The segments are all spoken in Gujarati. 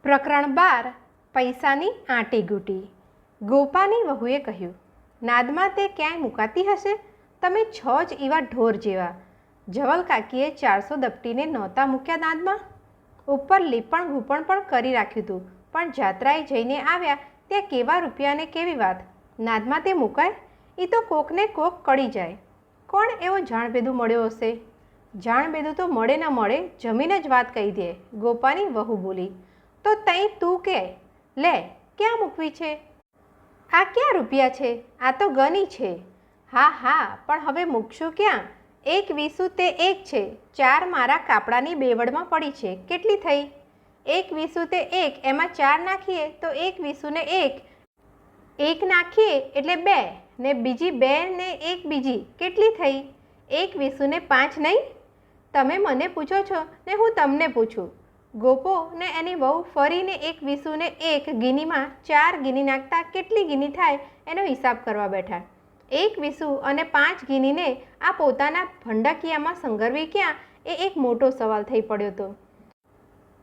પ્રકરણ 12 પૈસાની આંટીઘૂંટી। ગોપાની વહુએ કહ્યું, નાદમાં તે ક્યાંય મુકાતી હશે? તમે છો જ એવા ઢોર જેવા। જવલ કાકીએ 400 દપટીને નહોતા મૂક્યા નાદમાં? ઉપર લીપણ ઘૂપણ પણ કરી રાખ્યું હતું, પણ જાત્રાએ જઈને આવ્યા ત્યાં કેવા રૂપિયાને કેવી વાત! નાદમાં તે મુકાય? એ તો કોકને કોક કળી જાય। કોણ એવો જાણભેદુ મળ્યો હશે? જાણભેદુ તો મળે ન મળે, જમીને જ વાત કહી દે। ગોપાની વહુ બોલી, તો તઈ તું કે લે, ક્યાં મૂકવી છે? આ ક્યાં રૂપિયા છે? આ તો ગની છે। હા હા, પણ હવે મૂકશું ક્યાં? 1 વીસું તે 1 છે, 4 મારા કાપડાની બેવડમાં પડી છે, કેટલી થઈ? 1 વીસું તે 1, એમાં 4 નાખીએ તો 1 વીસું ને 1, 1 નાખીએ એટલે 2, ને બીજી 2 ને 1 બીજી, કેટલી થઈ? 1 વીસું ને 5 નહીં? તમે મને પૂછો છો ને હું તમને પૂછું। ગોપો ને એની વહુ ફરીને 1 વીસું ને 1 ગીનીમાં 4 ગીની નાખતા કેટલી ગીની થાય એનો હિસાબ કરવા બેઠા। 1 વીસું અને 5 ગીનીને આ પોતાના ભંડાકીયામાં સંગરવી ક્યાં, એ એક મોટો સવાલ થઈ પડ્યો હતો।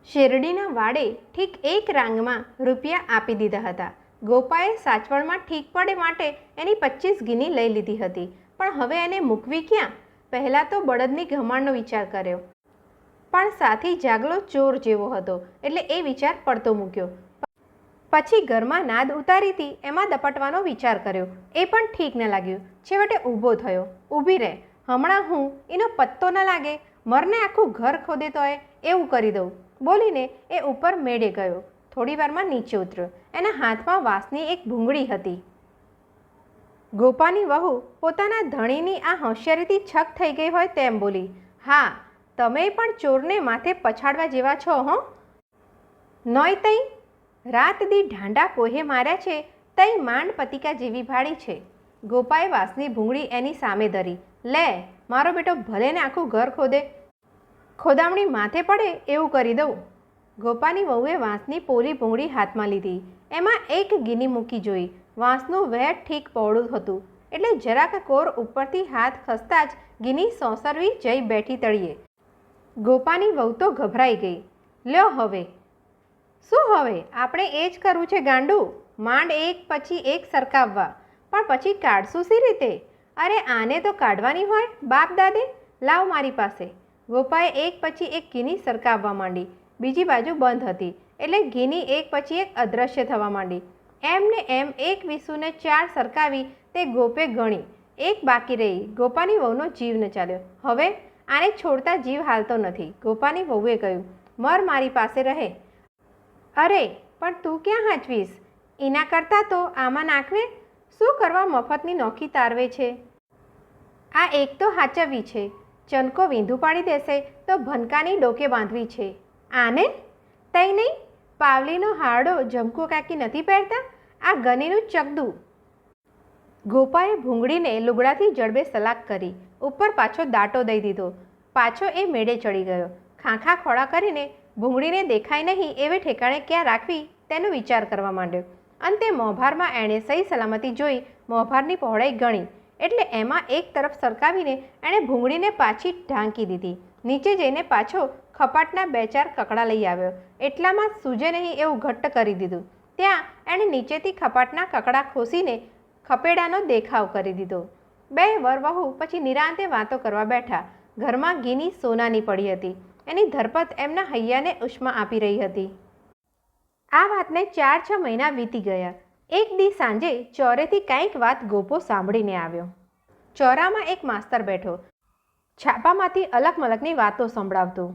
શેરડીના વાડે ઠીક 1 રાંગમાં રૂપિયા આપી દીધા હતા। ગોપાએ સાચવણમાં ઠીક પડે માટે એની 25 ગીની લઈ લીધી હતી, પણ હવે એને મૂકવી ક્યાં? પહેલાં તો બળદની ઘમાણનો વિચાર કર્યો, પણ સાથી જાગલો ચોર જેવો હતો એટલે એ વિચાર પડતો મૂક્યો। પછી ઘરમાં નાદ ઉતારી હતી એમાં દપટવાનો વિચાર કર્યો, એ પણ ઠીક ન લાગ્યું। છેવટે ઊભો થયો। ઊભી રહે, હમણાં હું એનો પત્તો ન લાગે, મરને આખું ઘર ખોદે તોય એવું કરી દઉં, બોલીને એ ઉપર મેળે ગયો। થોડી વારમાં નીચે ઉતર્યો। એના હાથમાં વાંસની એક ભૂંગળી હતી। ગોપાની વહુ પોતાના ધણીની આ હોશિયારીથી છક થઈ ગઈ હોય તેમ બોલી, હા, તમે પણ ચોરને માથે પછાડવા જેવા છો હો! નોય તઈ રાત દી ઢાંડા કોહે માર્યા છે, તઈ માંડ પતિકા જેવી ભાળી છે। ગોપાએ વાંસની ભૂંગળી એની સામે ધરી। લે, મારો બેટો ભલે ને આખું ઘર ખોદે, ખોદામણી માથે પડે એવું કરી દઉં। ગોપાની વહુએ વાંસની પોલી ભૂંગળી હાથમાં લીધી। એમાં 1 ગીની મૂકી જોઈ। વાંસનું વેટ ઠીક પહોળું હતું એટલે જરાક કોર ઉપરથી હાથ ખસતા જ ગીની સોંસરવી જઈ બેઠી તળીએ। ગોપાની વહુ તો ગભરાઈ ગઈ। લ્યો હવે શું? હવે આપણે એ જ કરવું છે ગાંડું, માંડ એક પછી એક સરકાવવા, પણ પછી કાઢશું સી રીતે? અરે આને તો કાઢવાની હોય બાપ દાદે, લાવ મારી પાસે। ગોપાએ એક પછી એક ગીની સરકાવવા માંડી। બીજી બાજુ બંધ હતી એટલે ગીની એક પછી એક અદૃશ્ય થવા માંડી। એમ ને એમ 1 વીસું ને 4 સરકાવી તે ગોપે ગણી, 1 બાકી રહી। ગોપાની વહુનો જીવ ન ચાલ્યો। હવે આને છોડતા જીવ હાલતો નથી। ગોપાની વહુએ કહ્યું, મર મારી પાસે રહે। અરે પણ તું ક્યાં હાચવીશ? એના કરતાં તો આમાં નાખવે, શું કરવા મફતની નોખી તારવે છે? આ એક તો હાચવવી છે, ચનકો વીંધું પાડી દેશે તો ભનકાની ડોકે બાંધવી છે। આને તઈ નહીં, પાવલીનો હારડો જમકો કાકી નથી પહેરતા, આ ગનીનું ચકદું। ગોપાએ ભૂંગળીને લુગડાથી જડબે સલાક કરી, ઉપર પાછો દાટો દઈ દીધો। પાછો એ મેળે ચડી ગયો। ખાંખા ખોળા કરીને ભૂંગળીને દેખાય નહીં એવે ઠેકાણે ક્યાં રાખવી તેનો વિચાર કરવા માંડ્યો। અંતે મોભારમાં એણે સહી સલામતી જોઈ મોભારની પહોળાઈ ગણી એટલે એમાં એક તરફ સરકાવીને એણે ભૂંગળીને પાછી ઢાંકી દીધી। નીચે જઈને પાછો ખપાટના 2-4 કકડા લઈ આવ્યો। એટલામાં સૂજે નહીં એવું ઘટ્ટ કરી દીધું। ત્યાં એણે નીચેથી ખપાટના કકડા ખોસીને ખપેડાનો દેખાવ કરી દીધો। 2 વર વહુ પછી નિરાંતે વાતો કરવા બેઠા। ઘરમાં ગીની સોનાની પડી હતી, એની ધરપત એમના હૈયાને ઉષ્મા આપી રહી હતી। આ વાતને 4-6 મહિના વીતી ગયા। એક દી સાંજે ચોરેથી કંઈક વાત ગોપો સાંભળીને આવ્યો। ચોરામાં એક માસ્તર બેઠો, છાપામાંથી અલગ મલકની વાતો સંભળાવતો।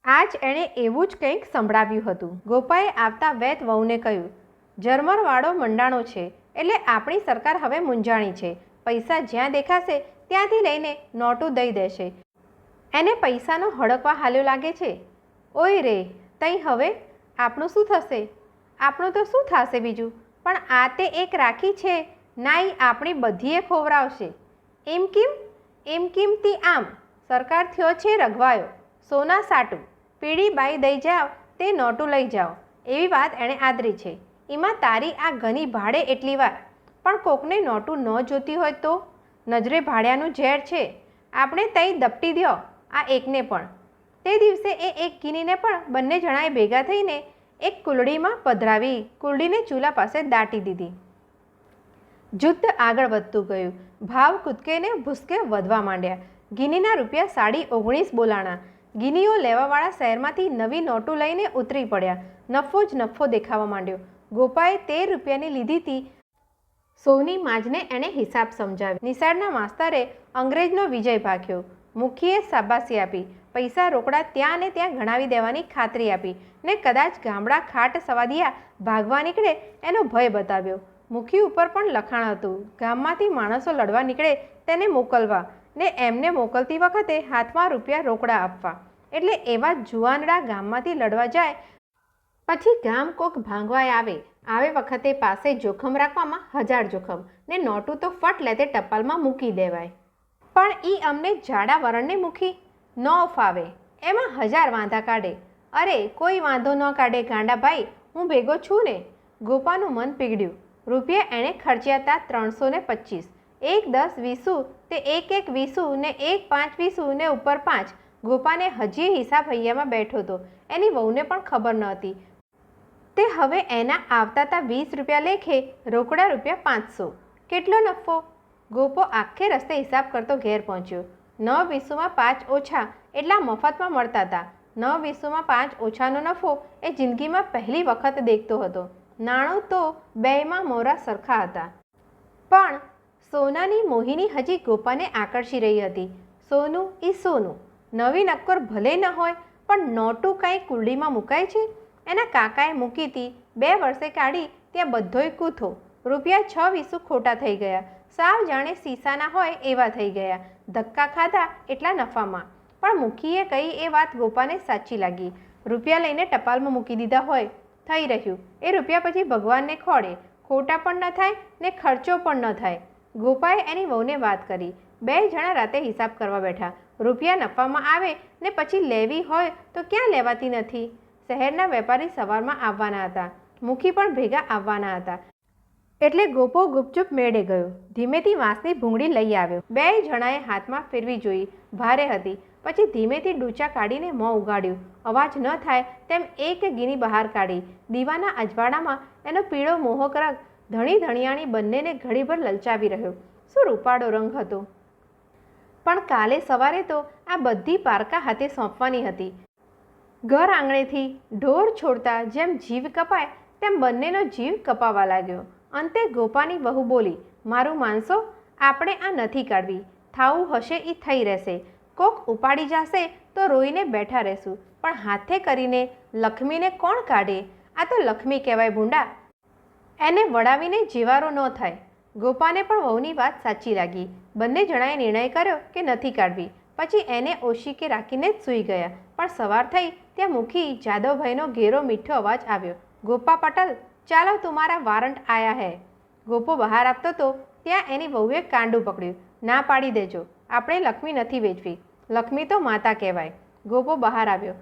આજ એણે એવું જ કંઈક સંભળાવ્યું હતું। ગોપાએ આવતા વેત વહુને કહ્યું, ઝરમરવાળો મંડાણો છે એટલે આપણી સરકાર હવે મૂંઝાણી છે। પૈસા જ્યાં દેખાશે ત્યાંથી લઈને નોટું દઈ દેશે। એને પૈસાનો હડકવા હાલ્યો લાગે છે। ઓય રે, તઈ હવે આપણું શું થશે? આપણું તો શું થશે બીજું, પણ આ તે એક રાખી છે નાઈ આપણી બધીએ ખોવરાવશે। એમ કેમ? એમ કેમથી આમ, સરકાર થયો છે રઘવાયો, સોના સાટું, પીળી બાઈ દઈ જાઓ તે નોટું લઈ જાઓ, એવી વાત એણે આદરી છે। એમાં તારી આ ઘણી ભાડે એટલી વાર, પણ કોકને નોટું ન જોતી હોય તો? નજરે ભાડ્યાનું ઝેર છે, આપણે તઈ દપટી દ્યો આ એકને પણ। તે દિવસે એ 1 ગીનીને પણ બંને જણાએ ભેગા થઈને એક કુલડીમાં પધરાવી કુલડીને ચૂલા પાસે દાટી દીધી. યુદ્ધ આગળ વધતું ગયું. ભાવ કૂદકે ને ભૂસકે વધવા માંડ્યા. ગિનીના રૂપિયા 19.5 બોલાણા. ગિનીઓ લેવાવાળા શહેરમાંથી નવી નોટો લઈને ઉતરી પડ્યા. નફો જ નફો દેખાવા માંડ્યો. ગોપાએ 13 રૂપિયાની લીધી હતી. સોની માજને એણે હિસાબ સમજાવ્યો. નિશાળના માસ્તરે અંગ્રેજનો વિજય ભાગ્યો. મુખીએ શાબાશી આપી. પૈસા રોકડા ત્યાં ને ત્યાં ગણાવી દેવાની ખાતરી આપી ને કદાચ ગામડા ખાટ સવાદિયા ભાગવા નીકળે એનો ભય બતાવ્યો. મુખી ઉપર પણ લખાણ હતું. ગામમાંથી માણસો લડવા નીકળે તેને મોકલવા ને એમને મોકલતી વખતે હાથમાં રૂપિયા રોકડા આપવા. એટલે એવા જુવાનડા ગામમાંથી લડવા જાય પછી ગામ કોક ભાંગવાય આવે વખતે પાસે જોખમ રાખવામાં 1000 જોખમ ને નોટું તો ફટ લેતે ટપાલમાં મૂકી દેવાય. પણ ઈ અમને જાડા વરણને મૂકી ન ફાવે. એમાં 1000 વાંધા કાઢે. અરે કોઈ વાંધો ન કાઢે ગાંડાભાઈ, હું ભેગો છું ને. ગોપાનું મન પીગળ્યું. રૂપિયા એણે ખર્ચ્યા હતા 325. 1 10 20 તે 1 1 20 ને 1 5 20 ને ઉપર 5. ગોપાને હજી હિસાબ હૈયામાં બેઠો હતો. એની વહુને પણ ખબર ન હતી. તે હવે એના આવતા હતા 20 રૂપિયા લેખે, રોકડા રૂપિયા 500. કેટલો નફો? ગોપો આખે રસ્તે હિસાબ કરતો ઘેર પહોંચ્યો. 9 20માં 5 ઓછા એટલા મફતમાં મળતા હતા. 9 20માં 5 ઓછાનો નફો એ જિંદગીમાં પહેલી વખત દેખતો હતો. નાણું તો બેયમાં મોરા સરખા હતા. પણ સોનાની મોહિની હજી ગોપાને આકર્ષી રહી હતી. સોનું ઈ સોનું. નવી નક્કોર ભલે ન હોય પણ નોટું કાંઈ કુલડીમાં મુકાય છે. એના કાકાએ મૂકી હતી. 2 વર્ષે કાઢી ત્યાં બધોય કૂથો. રૂપિયા 6 20 ખોટા થઈ ગયા. સાવ જાણે સીસાના હોય એવા થઈ ગયા. ધક્કા ખાધા એટલા નફામાં. પણ મુખીએ કહી એ વાત ગોપાને સાચી લાગી. રૂપિયા લઈને ટપાલમાં મૂકી દીધા હોય થઈ રહ્યું. એ રૂપિયા પછી ભગવાનને ખોડે. ખોટા પણ ન થાય ને ખર્ચો પણ ન થાય. ગોપાએ એની વહુને વાત કરી. 2 જણા રાતે હિસાબ કરવા બેઠા. રૂપિયા નફામાં આવે ને પછી લેવી હોય તો ક્યાં લેવાતી નથી. શહેરના વેપારી સવારમાં આવવાના હતા. મુખી પણ ભેગા આવવાના હતા. એટલે ગોપો ગુપચુપ મેળે ગયો. ધીમેથી વાંસની ભૂંગળી લઈ આવ્યો. 2 જણાએ હાથમાં ફેરવી જોઈ. ભારે હતી. પછી ધીમેથી ડૂચા કાઢીને મોં ઉગાડ્યું. અવાજ ન થાય તેમ એક ગીની બહાર કાઢી. દીવાના અજવાળામાં એનો પીળો મોહક રંગ ધણી ધણિયાણી બંનેને ઘડીભર લલચાવી રહ્યો. શું રૂપાળો રંગ હતો! પણ કાલે સવારે તો આ બધી પારકા હાથે સોંપવાની હતી. ઘર આંગણેથી ઢોર છોડતા જેમ જીવ કપાય તેમ બંનેનો જીવ કપાવા લાગ્યો. અંતે ગોપાની વહુ બોલી, મારું માનસો, આપણે આ નથી કાઢવી. થાવું હશે એ થઈ રહેશે. કોક ઉપાડી જશે તો રોઈને બેઠા રહેશું. પણ હાથે કરીને લક્ષ્મીને કોણ કાઢે? આ તો લક્ષ્મી કહેવાય ભૂંડા. એને વડાવીને જીવારો ન થાય. ગોપાને પણ વહુની વાત સાચી લાગી. બંને જણાએ નિર્ણય કર્યો કે નથી કાઢવી. પછી એને ઓશીકે રાખીને જ સૂઈ ગયા. પણ સવાર થઈ ત્યાં મુખી જાદવભાઈનો ઘેરો મીઠો અવાજ આવ્યો. ગોપા પટેલ, ચાલો તુમારા વારંટ આયા હૈ. ગોપો બહાર આપતો તો ત્યાં એની વહુએ કાંડું પકડ્યું. ના પાડી દેજો, આપણે લક્ષ્મી નથી વેચવી. લક્ષ્મી તો માતા કહેવાય. ગોપો બહાર આવ્યો.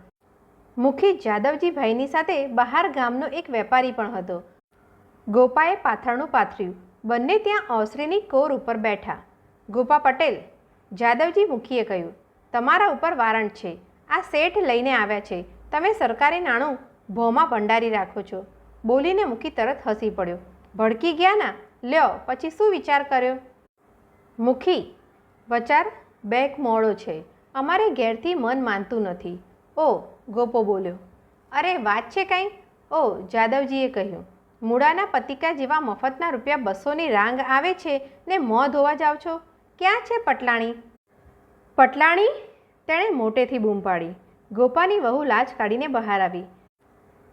મુખી જાદવજીભાઈની સાથે બહાર ગામનો એક વેપારી પણ હતો. ગોપાએ પાથરણું પાથર્યું. બંને ત્યાં ઓસરીની કોર ઉપર બેઠા. ગોપા પટેલ, જાદવજી મુખીએ કહ્યું, તમારા ઉપર વારંટ છે. આ શેઠ લઈને આવ્યા છે. તમે સરકારી નાણું ભોમાં ભંડારી રાખો છો. બોલીને મુખી તરત હસી પડ્યો. ભડકી ગયા ના? લ્યો પછી શું વિચાર કર્યો? મુખી, વચાર બેક મોડો છે. અમારે ઘેરથી મન માનતું નથી. ઓ, ગોપો બોલ્યો. અરે વાત છે કાંઈ? ઓ, જાદવજીએ કહ્યું. મૂળાના પતિકા જેવા મફતના રૂપિયા 200ની રાંગ આવે છે ને મોં ધોવા જાઓ છો. ક્યાં છે પટલાણી? પટલાણી? તેણે મોટેથી બૂમ પાડી. ગોપાની વહુ લાજ કાઢીને બહાર આવી.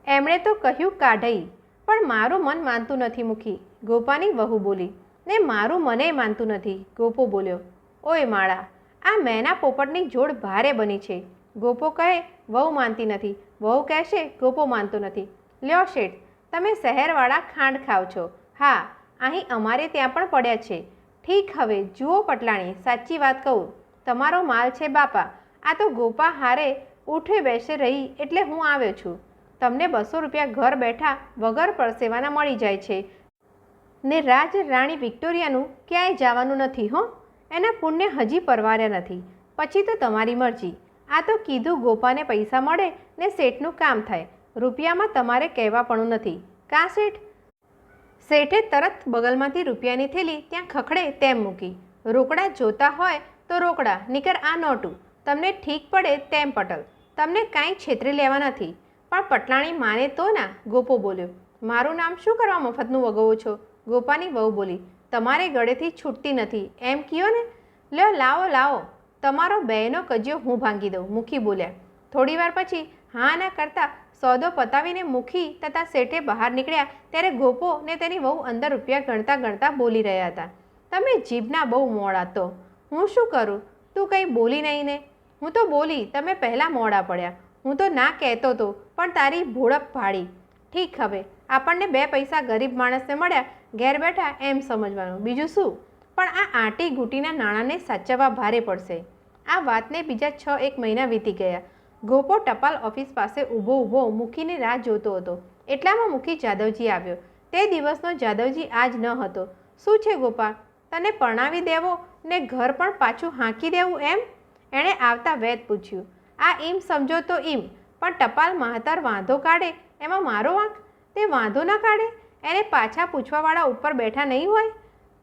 એમણે તો કહ્યું કાઢઈ, પણ મારું મન માનતું નથી મુખી. ગોપાની વહુ બોલી. ને મારું મને માનતું નથી. ગોપો બોલ્યો. ઓય માળા, આ મેના પોપટની જોડ ભારે બની છે. ગોપો કહે વહુ માનતી નથી. વહુ કહેશે ગોપો માનતો નથી. લ્યો શેઠ, તમે શહેરવાળા ખાંડ ખાવ છો. હા, અહીં અમારે ત્યાં પણ પડ્યા છે. ઠીક, હવે જુઓ પટલાણી, સાચી વાત કહું, તમારો માલ છે બાપા. આ તો ગોપા હારે ઉઠે બેસે રહી એટલે હું આવ્યો છું. તમને 200 રૂપિયા ઘર બેઠા વગર પરસેવાના મળી જાય છે ને રાજ રાણી વિક્ટોરિયાનું ક્યાંય જવાનું નથી. હો, એના પુણ્ય હજી પરવાર્યા નથી. પછી તો તમારી મરજી. આ તો કીધું ગોપાને પૈસા મળે ને શેઠનું કામ થાય. રૂપિયામાં તમારે કહેવાપણું નથી. કા શેઠ? શેઠે તરત બગલમાંથી રૂપિયાની થેલી ત્યાં ખખડે તેમ મૂકી. રોકડા જોતા હોય તો રોકડા, નીકર આ નોટું. તમને ઠીક પડે તેમ પટલ. તમને કાંઈ છેતરી લેવા નથી. પણ પટલાણી માને તો ના, ગોપો બોલ્યો. મારું નામ શું કરવા મફતનું વગોવો છો? ગોપાની વહુ બોલી. તમારે ગળેથી છૂટતી નથી એમ કયો ને. લ્યો લાવો લાવો, તમારો બેયનો કજિયો હું ભાંગી દઉં, મુખી બોલ્યા. થોડી વાર પછી હા ના કરતા સોદો પતાવીને મુખી તથા શેઠે બહાર નીકળ્યા ત્યારે ગોપો ને તેની વહુ અંદર રૂપિયા ગણતા ગણતા બોલી રહ્યા હતા. તમે જીભના બહુ મોડા તો. હું શું કરું? તું કંઈ બોલી નહીં ને? હું તો બોલી, તમે પહેલાં મોડા પડ્યા. હું તો ના કહેતો તો, પણ તારી ભોળપ ભાડી. ઠીક, હવે આપણને 2 પૈસા ગરીબ માણસને મળ્યા, ઘેર બેઠા એમ સમજવાનું, બીજું શું? પણ આ આંટી ગૂટીના નાણાંને સાચવવા ભારે પડશે. આ વાતને બીજા 6-1 મહિના વીતી ગયા. ગોપો ટપાલ ઓફિસ પાસે ઊભો ઊભો મુખીની રાહ જોતો હતો. એટલામાં મુખી જાદવજી આવ્યો. તે દિવસનો જાદવજી આજ ન હતો. શું છે ગોપા, તને પરણાવી દેવો ને ઘર પણ પાછું હાંકી દેવું એમ? એણે આવતા વેત પૂછ્યું. આ એમ સમજો તો એમ, પણ ટપાલ માહતર વાંધો કાઢે એમાં મારો વાંક? તે વાંધો ન કાઢે, એને પાછા પૂછવાવાળા ઉપર બેઠા નહીં હોય?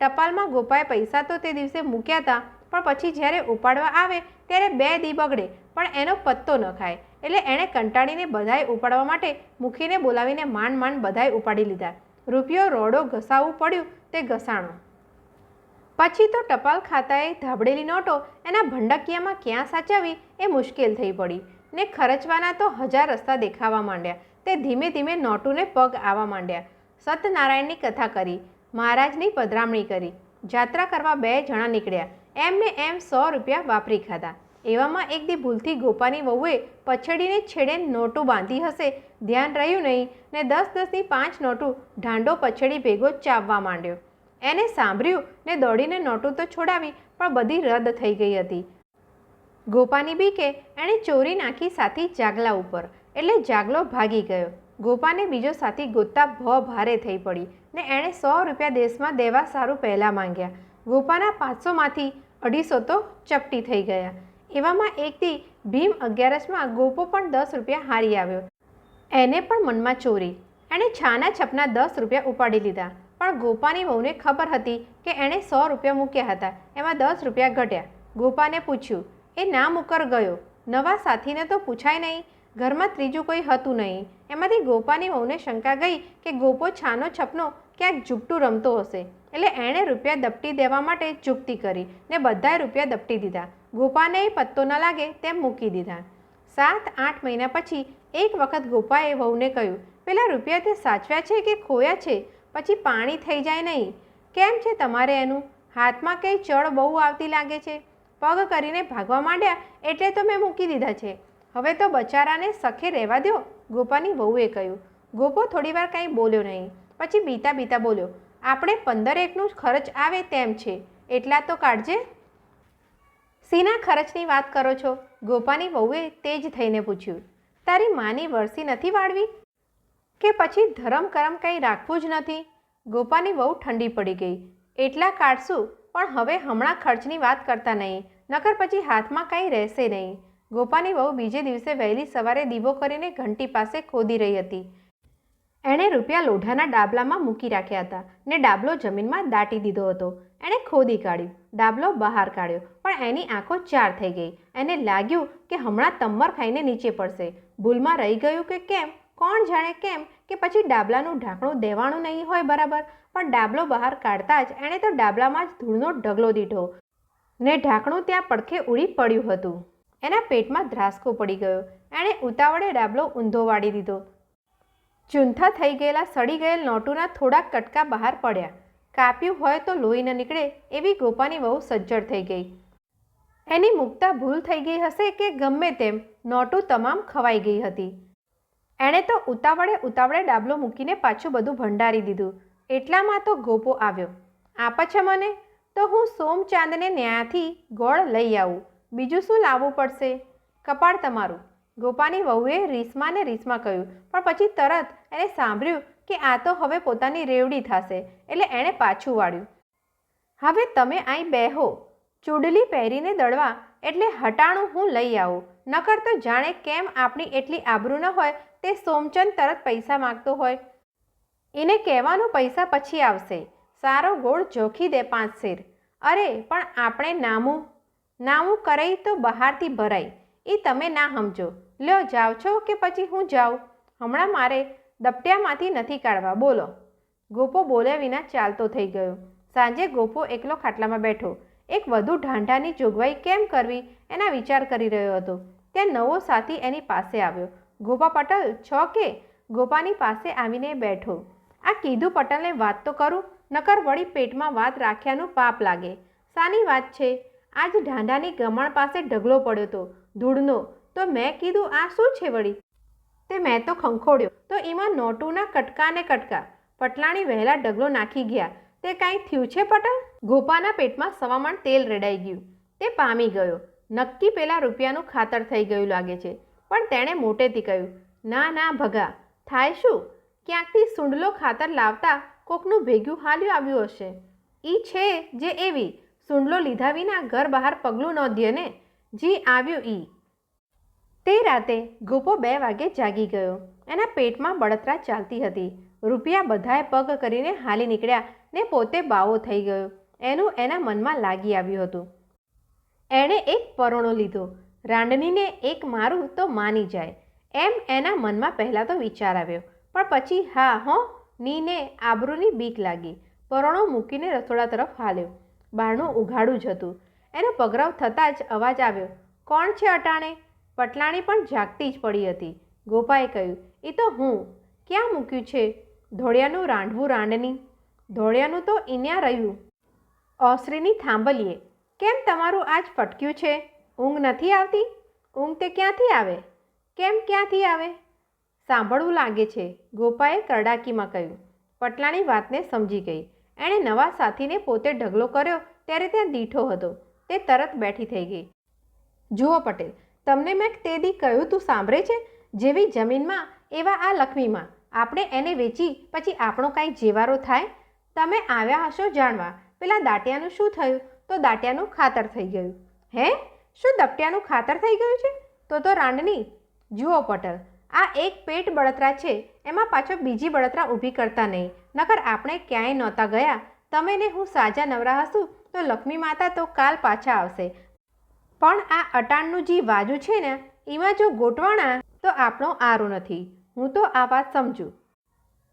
ટપાલમાં ગોપાએ પૈસા તો તે દિવસે મૂક્યા હતા, પણ પછી જ્યારે ઉપાડવા આવે ત્યારે 2 દી બગડે પણ એનો પત્તો ન ખાય. એટલે એણે કંટાળીને બધાએ ઉપાડવા માટે મુખીને બોલાવીને માંડ બધાએ ઉપાડી લીધા. રૂપિયો રોડો ઘસાવવું પડ્યું તે ઘસાણો. પછી તો ટપાલ ખાતાએ ધાબળેલી નોટો એના ભંડકિયામાં ક્યાં સાચવવી એ મુશ્કેલ થઈ પડી ને ખર્ચવાના તો 1000 રસ્તા દેખાવા માંડ્યા. તે ધીમે ધીમે નોટુને પગ આવવા માંડ્યા. સત્યનારાયણની કથા કરી, મહારાજની પધરામણી કરી, જાત્રા કરવા 2 જણા નીકળ્યા. એમને એમ 100 રૂપિયા વાપરી ખાધા. એવામાં એક દી ભૂલથી ગોપાની વહુએ પછડીને છેડે નોટું બાંધી હશે, ધ્યાન રહ્યું નહીં ને 10-10ની 5 નોટું ઢાંડો પછડી ભેગો ચાવવા માંડ્યો. એને સાંભળ્યું ને દોડીને નોટું તો છોડાવી, પણ બધી રદ થઈ ગઈ હતી. ગોપાની બીકે એણે ચોરી નાખી સાથી જાગલા ઉપર, એટલે જાગલો ભાગી ગયો. ગોપાને બીજો સાથી ગોતતા ભારે થઈ પડી ને એણે 100 રૂપિયા દેશમાં દેવા સારું પહેલાં માંગ્યા. ગોપાના 500માંથી 250 તો ચપટી થઈ ગયા. એવામાં એક દી ભીમ 11સમાં ગોપો પણ 10 રૂપિયા હારી આવ્યો. એને પણ મનમાં ચોરી. એણે છાના છપના 10 રૂપિયા ઉપાડી લીધા. પણ ગોપાની વહુને ખબર હતી કે એણે 100 રૂપિયા મૂક્યા હતા, એમાં 10 રૂપિયા ઘટ્યા. ગોપાને પૂછ્યું, એ ના મુકર ગયો. નવા સાથીને તો પૂછાય નહીં. ઘરમાં ત્રીજું કોઈ હતું નહીં. એમાંથી ગોપાની વહુને શંકા ગઈ કે ગોપો છાનો છપનો ક્યાંક જુગટું રમતો હશે. એટલે એણે રૂપિયા દપટી દેવા માટે ચૂકતી કરી ને બધાએ રૂપિયા દપટી દીધા. ગોપાને પત્તો ન લાગે તેમ મૂકી દીધા. 7-8 મહિના પછી એક વખત ગોપાએ વહુને કહ્યું, પેલા રૂપિયા તે સાચવ્યા છે કે ખોયા છે? પછી પાણી થઈ જાય નહીં. કેમ છે તમારે એનું? હાથમાં કંઈ ચડ બહુ આવતી લાગે છે. પગ કરીને ભાગવા માંડ્યા એટલે તો મેં મૂકી દીધા છે. હવે તો બચારાને સખે રહેવા દો, ગોપાની વહુએ કહ્યું. ગોપો થોડીવાર કંઈ બોલ્યો નહીં. પછી બીતા બીતા બોલ્યો, આપણે 15-1નું ખર્ચ આવે તેમ છે, એટલા તો કાઢજે. સીના ખર્ચની વાત કરો છો? ગોપાની વહુએ તેજ થઈને પૂછ્યું. તારી માની વરસી નથી વાળવી કે પછી ધરમ કરમ કંઈ રાખવું જ નથી? ગોપાની વહુ ઠંડી પડી ગઈ. એટલા કાઢશું, પણ હવે હમણાં ખર્ચની વાત કરતા નહીં, નકર પછી હાથમાં કંઈ રહેશે નહીં. ગોપાની વહુ બીજે દિવસે વહેલી સવારે દીવો કરીને ઘંટી પાસે ખોદી રહી હતી. એણે રૂપિયા લોઢાના ડાબલામાં મૂકી રાખ્યા હતા ને ડાબલો જમીનમાં દાટી દીધો હતો. એણે ખોદી કાઢ્યું, ડાબલો બહાર કાઢ્યો, પણ એની આંખો 4 થઈ ગઈ. એને લાગ્યું કે હમણાં તમ્મર ખાઈને નીચે પડશે. ભૂલમાં રહી ગયું કે કેમ, કોણ જાણે કેમ, કે પછી ડાબલાનું ઢાંકણું દેવાનું નહીં હોય બરાબર. પણ ડાબલો બહાર કાઢતા જ એણે તો ડાબલામાં જ ધૂળનો ઢગલો દીધો ને ઢાંકણું ત્યાં પડખે ઉડી પડ્યું હતું. એના પેટમાં ધ્રાસકો પડી ગયો. એણે ઉતાવળે ડાબલો ઊંધો વાળી દીધો. ચૂંથા થઈ ગયેલા સડી ગયેલ નોટોના થોડાક કટકા બહાર પડ્યા. કાપ્યું હોય તો લોહી ન નીકળે એવી ગોપાની વહુ સજ્જડ થઈ ગઈ. એની મુકતા ભૂલ થઈ ગઈ હશે કે ગમે તેમ નોટો તમામ ખવાઈ ગઈ હતી. એણે તો ઉતાવળે ડાબલો મૂકીને પાછું બધું ભંડારી દીધું. એટલામાં તો ગોપો આવ્યો. આપે છે મને તો હું સોમચાંદને ન્યાયથી ગોળ લઈ આવું, બીજું શું લાવવું પડશે? કપાળ તમારું, ગોપાની વહુએ રીસમાં કહ્યું. પણ પછી તરત એને સાંભળ્યું કે આ તો હવે પોતાની રેવડી થશે, એટલે એણે પાછું વાળ્યું. હવે તમે અહીં બેહો, ચૂડલી પહેરીને દળવા એટલે હટાણું હું લઈ આવું, નકર તો જાણે કેમ આપણી એટલી આબરૂ ન હોય તે સોમચંદ તરત પૈસા માગતો હોય. એને કહેવાનું પૈસા પછી આવશે, સારો ગોળ જોખી દે 5 શેર. અરે પણ આપણે નામું કરે તો બહારથી ભરાય, એ તમે ના સમજો. લ્યો જાઓ છો કે પછી હું જાઉં? હમણાં મારે દપટ્યામાંથી નથી કાઢવા, બોલો. ગોપો બોલ્યા વિના ચાલતો થઈ ગયો. સાંજે ગોપો એકલો ખાટલામાં બેઠો એક વધુ ઢાંઢાની જોગવાઈ કેમ કરવી એના વિચાર કરી રહ્યો હતો. ત્યાં નવો સાથી એની પાસે આવ્યો. ગોપા પટેલ છો કે? ગોપાની પાસે આવીને બેઠો. આ કીધું પટેલને વાત તો કરું, નકર વળી પેટમાં વાત રાખ્યાનું પાપ લાગે. શાની વાત છે? આજ ઢાંઢાની ગમણ પાસે ઢગલો પડ્યો તો ધૂળનો. તો મેં કીધું આ શું છે વળી? તે મેં તો ખંખોડ્યો તો એમાં નોટુના કટકા ને કટકા. પટલાણી વહેલા ઢગલો નાખી ગયા. તે કાંઈ થયું છે પટેલ? ગોપાના પેટમાં સવામણ તેલ રેડાઈ ગયું. તે પામી ગયો. નક્કી પેલા રૂપિયાનું ખાતર થઈ ગયું લાગે છે. પણ તેણે મોટેથી કહ્યું, ના ના ભગા, થાય શું? ક્યાંકથી સૂંડલો ખાતર લાવતા કોકનું ભેગું હાલ્યું આવ્યું હશે. ઈ છે જે એવી સૂંડલો લીધા વિના ઘર બહાર પગલું ન દે ને. જી આવ્યું ઈ. તે રાતે ગોપો 2 વાગે જાગી ગયો. એના પેટમાં બળતરા ચાલતી હતી. રૂપિયા બધાએ પગ કરીને હાલી નીકળ્યા ને પોતે બાવો થઈ ગયો. એનું એના મનમાં લાગી આવ્યું હતું. એણે એક પરોણો લીધો. રાંડનીને એક મારું તો માની જાય એમ એના મનમાં પહેલાં તો વિચાર આવ્યો. પણ પછી હા હો નીને આબરૂની બીક લાગી. પરોણો મૂકીને રસોડા તરફ હાલ્યો. બહારનું ઉઘાડું જ હતું. એનો પગરવ થતાં જ અવાજ આવ્યો, કોણ છે અટાણે? પટલાણી પણ જાગતી જ પડી હતી. ગોપાએ કહ્યું, એ તો હું. ક્યાં મૂક્યું છે? ધોળિયાનું રાંઢવું રાંડની. ધોળિયાનું તો ઇન્યા રહ્યું ઓસરીની થાંભલીએ. કેમ તમારું આજ ફટક્યું છે? ઊંઘ નથી આવતી? ઊંઘ તે ક્યાંથી આવે? કેમ ક્યાંથી આવે? સાંભળવું લાગે છે, ગોપાએ કરડાકીમાં કહ્યું. પટલાણી વાતને સમજી ગઈ. એણે નવા સાથીને પોતે ઢગલો કર્યો ત્યારે ત્યાં દીઠો હતો. તે તરત બેઠી થઈ ગઈ. જુઓ પટેલ, તમને મેં તે દી કહ્યું તું સાંભળે છે? જેવી જમીનમાં એવા આ લક્ષ્મીમાં. આપણે એને વેચી પછી આપણો કાંઈ જેવારો થાય. તમે આવ્યા હશો જાણવા. પેલા દાટિયાનું શું થયું? તો દાટિયાનું ખાતર થઈ ગયું. હે? શું દપટિયાનું ખાતર થઈ ગયું છે? તો રાંડની. જુઓ પટેલ, આ એક પેટ બળતરા છે, એમાં પાછો બીજી બળતરા ઊભી કરતા નહીં. નકર આપણે ક્યાંય નહોતા ગયા. તમે ને હું સાજા નવરા હશું તો લક્ષ્મી માતા તો કાલ પાછા આવશે. પણ આ અટાણનું જે વાજુ છે ને એમાં જો ગોટવાણા તો આપણો આરો નથી. હું તો આ વાત સમજું.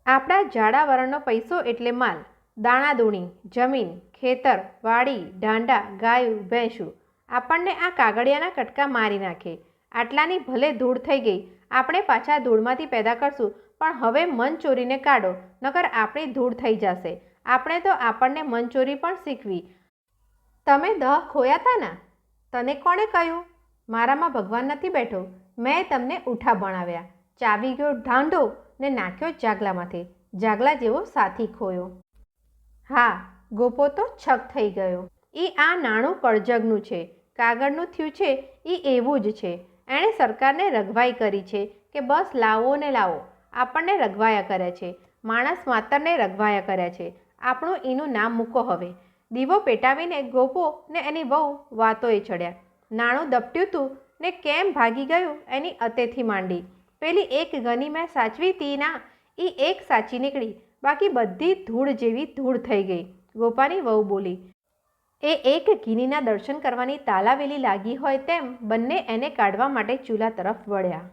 આપણા જાડા વરણનો પૈસો એટલે માલ, દાણાદૂણી, જમીન, ખેતર, વાડી, ઢાંડા, ગાયું, ભેંસું. આપણને આ કાગળિયાના કટકા મારી નાખે. આટલાની ભલે ધૂળ થઈ ગઈ, આપણે પાછા ધૂળમાંથી પેદા કરશું. પણ હવે મન ચોરીને કાઢો, નકર આપણી ધૂળ થઈ જશે. આપણે તો આપણને મન ચોરી પણ શીખવી. તમે 10 ખોયા હતા ને? તને કોણે કહ્યું? મારામાં ભગવાન નથી બેઠો. મેં તમને ઉઠા ભણાવ્યા. ચાવી ગયો ઢાંઢો ને નાખ્યો જાગલામાંથી. જાગલા જેવો સાથી ખોયો. હા, ગોપો તો છક થઈ ગયો. આ નાણું કળજગનું છે. કાગળનું થયું છે એ એવું જ છે. એણે સરકારને રઘવાઈ કરી છે કે બસ લાવો ને લાવો. આપણને રઘવાયા કર્યા છે. માણસ માતરને રઘવાયા કર્યા છે. આપણું એનું નામ મૂકો હવે. દીવો પેટાવીને ગોપો ને એની વહુ વાતોએ ચડ્યા. નાણું દપટ્યું તું ને કેમ ભાગી ગયું એની અતેથી માંડી. પેલી એક ગની મેં સાચવી તી ના, એ એક સાચી નીકળી. બાકી બધી ધૂળ જેવી ધૂળ થઈ ગઈ. ગોપાની વહુ બોલી. એ એક ગિનીના દર્શન કરવાની તાલાવેલી લાગી હોય તેમ બંને એને કાઢવા માટે ચૂલા તરફ વળ્યા.